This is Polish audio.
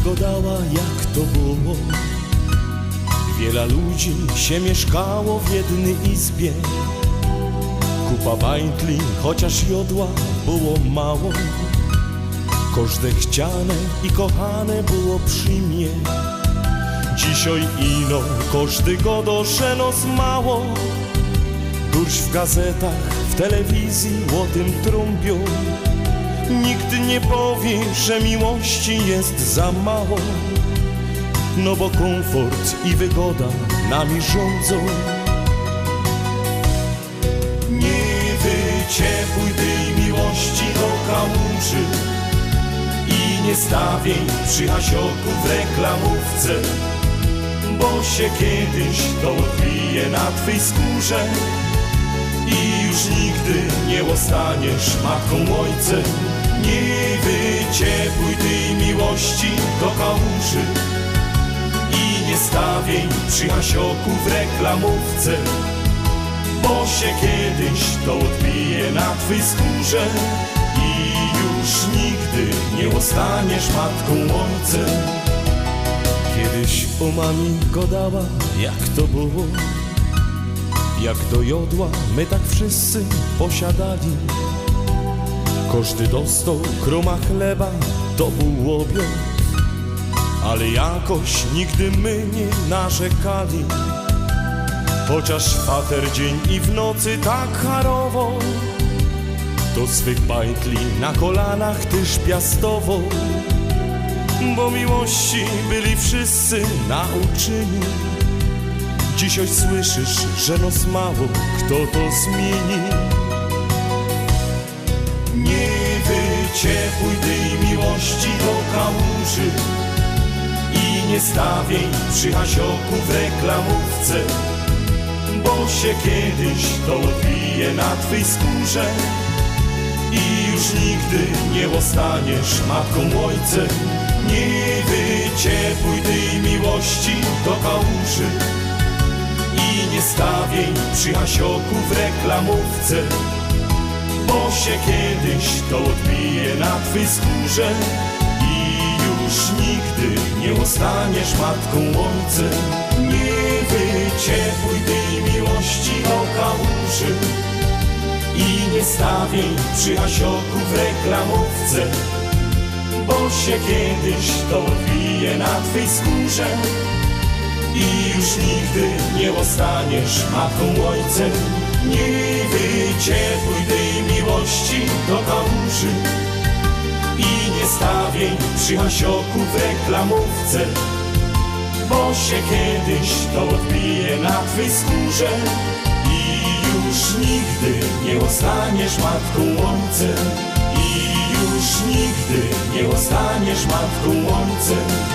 go dała, jak to było. Wiele ludzi się mieszkało w jednej izbie. Kupa bajtli, chociaż jodła było mało. Każde chciane i kochane było przy mnie. Dzisiaj ino, każdy go dosze nos mało. Durś w gazetach, w telewizji o tym trąbią. Nikt nie powie, że miłości jest za mało. No bo komfort i wygoda nami rządzą. Nie wyciepłuj tej miłości do kałuży i nie stawiaj przy Hasioku w reklamówce, bo się kiedyś to odbije na twej skórze i już nigdy nie zostaniesz matką, ojcem. Nie wyciepłuj tej miłości do kałuży i nie stawiaj przy Hasioku w reklamówce, bo się kiedyś to odbije na twej skórze i już nigdy nie zostaniesz matką, ojcem. Kiedyś o mami go dała, jak to było. Jak do jodła my tak wszyscy posiadali. Każdy dostał kroma chleba, to był obiad, ale jakoś nigdy my nie narzekali. Chociaż fater dzień i w nocy tak harował, to swych bajtli na kolanach też piastował. Bo miłości byli wszyscy nauczyni. Dzisiaj słyszysz, że nos mało kto to zmieni. Nie wyciepłuj tej miłości do kałuży i nie stawiaj przy Hasioku w reklamówce, bo się kiedyś to odbije na twej skórze i już nigdy nie zostaniesz matką, ojcem. Nie wyciepłuj tej miłości do kałuży i nie stawiaj przy Hasioku w reklamówce, bo się kiedyś to odbije na twej skórze i już nigdy nie zostaniesz matką, ojcem. Nie wyciepłuj tej miłości do kałuży i nie stawiaj przy Hasioku w reklamówce, bo się kiedyś to odbije na twej skórze i już nigdy nie zostaniesz matką, ojcem. Nie wyciepłuj tej miłości do kałuży i nie stawiaj przy Hasioku w reklamówce, bo się kiedyś to odbije na twej skórze i już nigdy nie zostaniesz matką, ojcem. I już nigdy nie zostaniesz matką, ojcem.